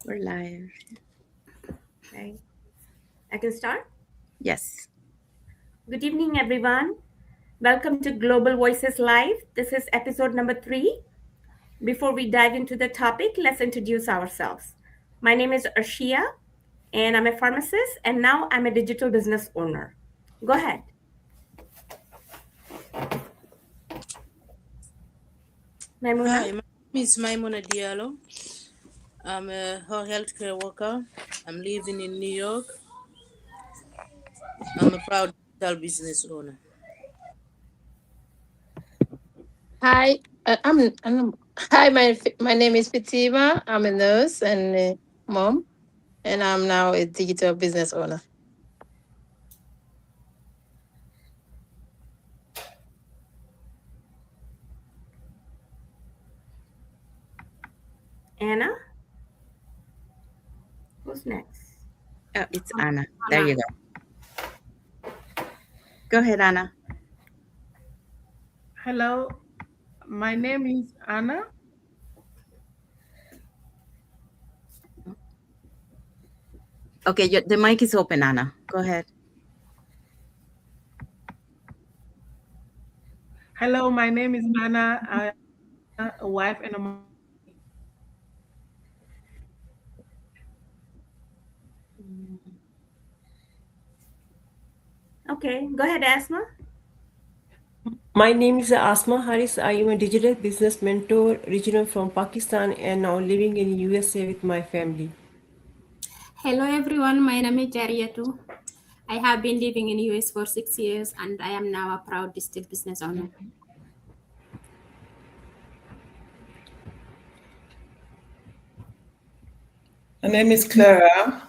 We're live. Okay, I can start. Yes. Good evening, everyone. Welcome to Global Voices Live. This is episode number 3. Before we dive into the topic, let's introduce ourselves. My name is Arshia, and I'm a pharmacist, and now I'm a digital business owner. Go ahead, Maimuna. Hi, my name is Maimuna Diallo. I'm a healthcare worker. I'm living in New York. I'm a proud digital business owner. Hi, hi. My name is Fatima. I'm a nurse and a mom, and I'm now a digital business owner. Anna, who's next? Oh, it's Anna. There Anna. you go. Go ahead, Anna. Hello, my name is Anna. Okay, the mic is open, Anna. Go ahead. Hello, my name is Anna. I'm a wife and a mom. Okay, go ahead, Asma. My name is Asma Haris. I am a digital business mentor, original from Pakistan and now living in USA with my family. Hello everyone, my name is Jariatu. I have been living in US for 6 years and I am now a proud digital business owner. My name is Clara.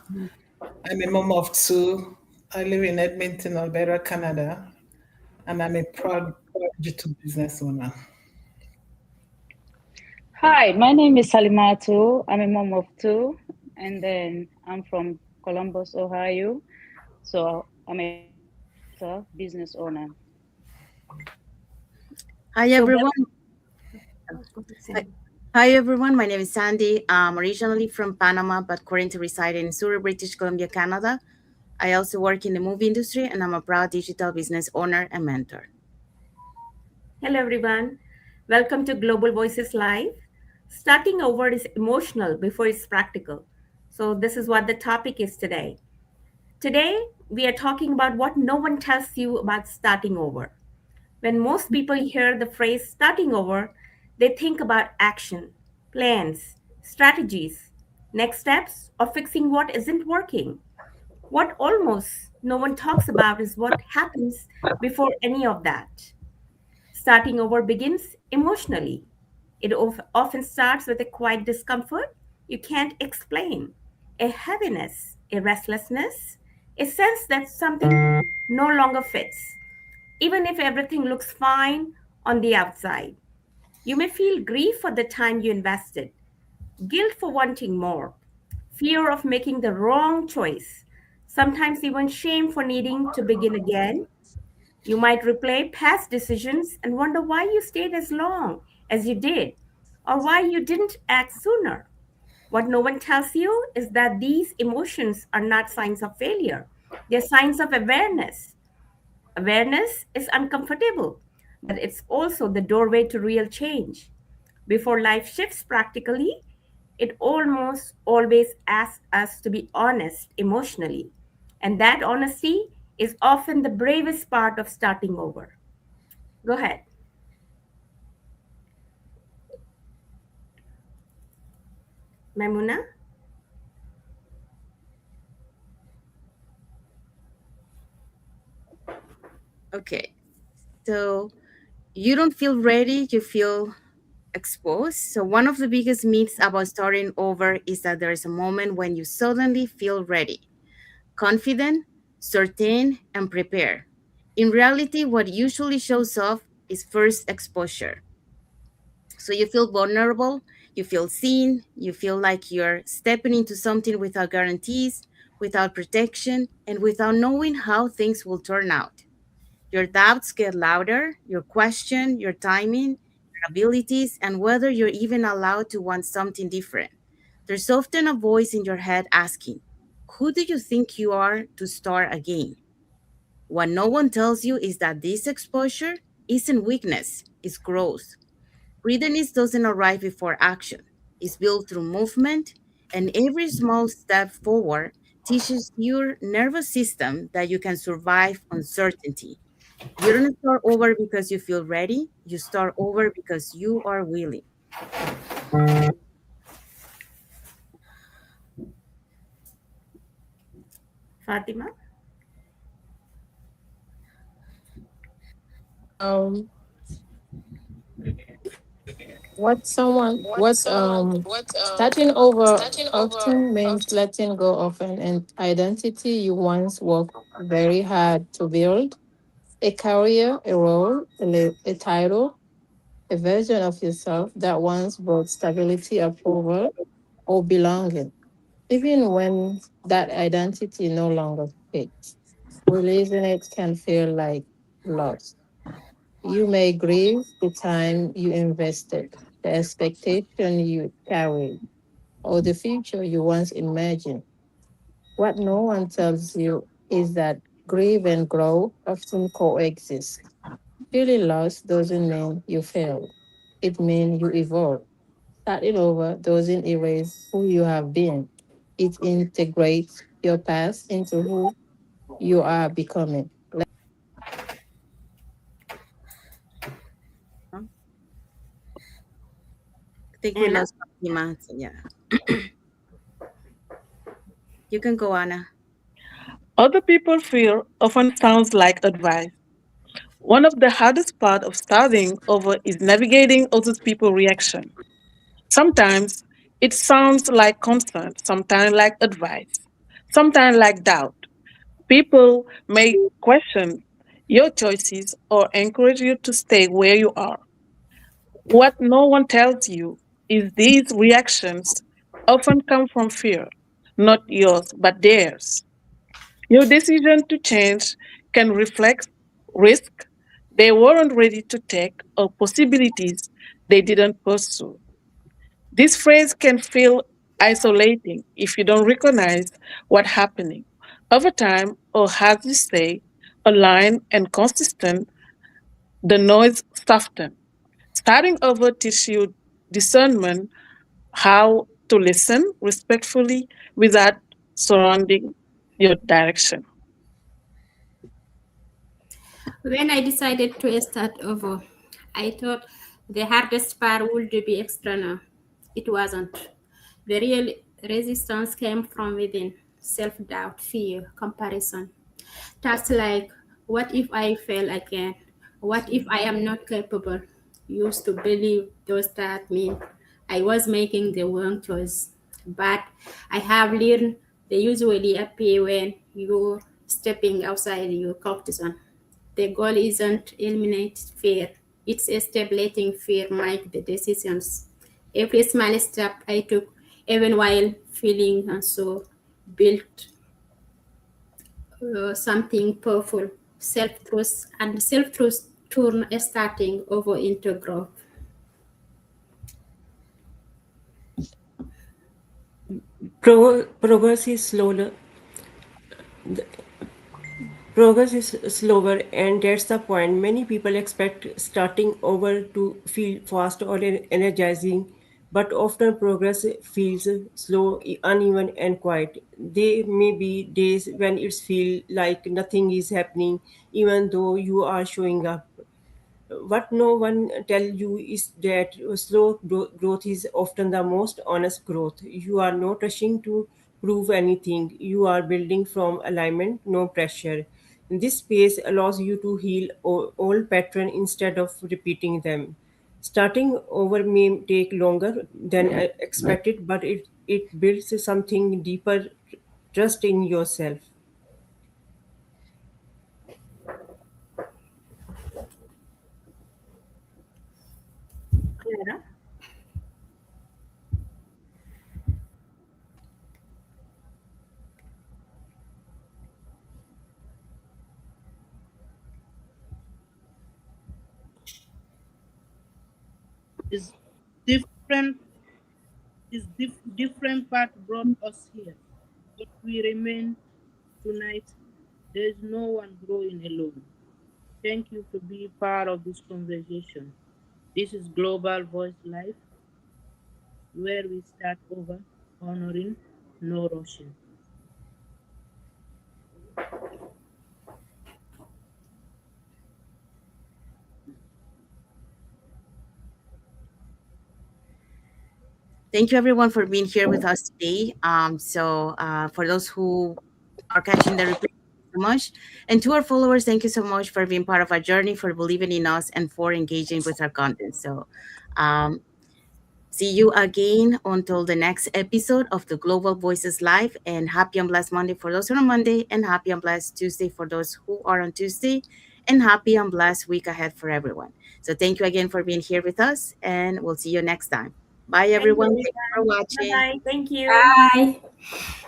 I'm a mom of two. I live in Edmonton, Alberta, Canada, and I'm a proud digital business owner. Hi, my name is Salimatu. I'm a mom of two, and then I'm from Columbus, Ohio. So I'm a business owner. Hi, So, everyone. go ahead, Hi, Sandy. hi, everyone. My name is Sandy. I'm originally from Panama, but currently reside in Surrey, British Columbia, Canada. I also work in the movie industry, and I'm a proud digital business owner and mentor. Hello, everyone. Welcome to Global Voices Live. Starting over is emotional before it's practical. So, this is what the topic is today. Today, we are talking about what no one tells you about starting over. When most people hear the phrase starting over, they think about action, plans, strategies, next steps, or fixing what isn't working. What almost no one talks about is what happens before any of that. Starting over begins emotionally. It often starts with a quiet discomfort you can't explain, a heaviness, a restlessness, a sense that something no longer fits, even if everything looks fine on the outside. You may feel grief for the time you invested, guilt for wanting more, fear of making the wrong choice, sometimes even shame for needing to begin again. You might replay past decisions and wonder why you stayed as long as you did or why you didn't act sooner. What no one tells you is that these emotions are not signs of failure, they're signs of awareness. Awareness is uncomfortable, but it's also the doorway to real change. Before life shifts practically, it almost always asks us to be honest emotionally. And that honesty is often the bravest part of starting over. Go ahead, Maimuna. Okay. So you don't feel ready, you feel exposed. So, one of the biggest myths about starting over is that there is a moment when you suddenly feel ready, confident, certain, and prepared. In reality, what usually shows up is first exposure. So you feel vulnerable, you feel seen, you feel like you're stepping into something without guarantees, without protection, and without knowing how things will turn out. Your doubts get louder, your question, your timing, your abilities, and whether you're even allowed to want something different. There's often a voice in your head asking, who do you think you are to start again? What no one tells you is that this exposure isn't weakness, it's growth. Readiness doesn't arrive before action, it's built through movement, and every small step forward teaches your nervous system that you can survive uncertainty. You don't start over because you feel ready, you start over because you are willing. Fatima? Um, what starting over often means letting go of an identity you once worked very hard to build, a career, a role, a title, a version of yourself that once brought stability, approval, or belonging. Even when that identity no longer fits, releasing it can feel like loss. You may grieve the time you invested, the expectation you carried, or the future you once imagined. What no one tells you is that grief and growth often coexist. Feeling lost doesn't mean you failed. It means you evolved. Starting over doesn't erase who you have been. It integrates your past into who you are becoming. Huh? I think we Anna? lost Fatima. So yeah, you can go, Anna. Other people fear often sounds like advice. One of the hardest part of starting over is navigating other people's reaction. Sometimes it sounds like concern, sometimes like advice, sometimes like doubt. People may question your choices or encourage you to stay where you are. What no one tells you is these reactions often come from fear, not yours, but theirs. Your decision to change can reflect risk they weren't ready to take or possibilities they didn't pursue. This phrase can feel isolating if you don't recognize what's happening. Over time, or as you say, aligned and consistent, the noise softens. Starting over teaches you discernment, how to listen respectfully without surrounding your direction. When I decided to start over, I thought the hardest part would be external. It wasn't. The real resistance came from within: self doubt, fear, comparison. Tasks like, what if I fail again? What if I am not capable? Used to believe those that mean I was making the wrong choice. But I have learned they usually appear when you're stepping outside your comfort zone. The goal isn't eliminate fear, it's stabilizing fear, make the decisions. Every small step I took, even while feeling and so built something powerful, self-truth, and self-truth turn starting over into growth. Progress is slower. Progress is slower, and that's the point. Many people expect starting over to feel fast or energizing, but often progress feels slow, uneven, and quiet. There may be days when it feels like nothing is happening, even though you are showing up. What no one tell you is that slow growth is often the most honest growth. You are not rushing to prove anything. You are building from alignment, no pressure. This space allows you to heal old pattern instead of repeating them. Starting over may take longer than expected, but it builds something deeper, trust in yourself. Clara? Is different This different path brought us here, but we remain tonight. There is no one growing alone. Thank you for being part of this conversation. This is Global Voice Life, where we start over, honoring, no rushing. Thank you everyone for being here with us today. For those who are catching the replay, thank you so much. And to our followers, thank you so much for being part of our journey, for believing in us, and for engaging with our content. Um, See you again until the next episode of the Global Voices Live. And happy and blessed Monday for those who are on Monday, and happy and blessed Tuesday for those who are on Tuesday, and happy and blessed week ahead for everyone. So thank you again for being here with us, and we'll see you next time. Bye, Thank you, everyone. Thank you for everyone. Bye watching. bye. Thank you. Bye.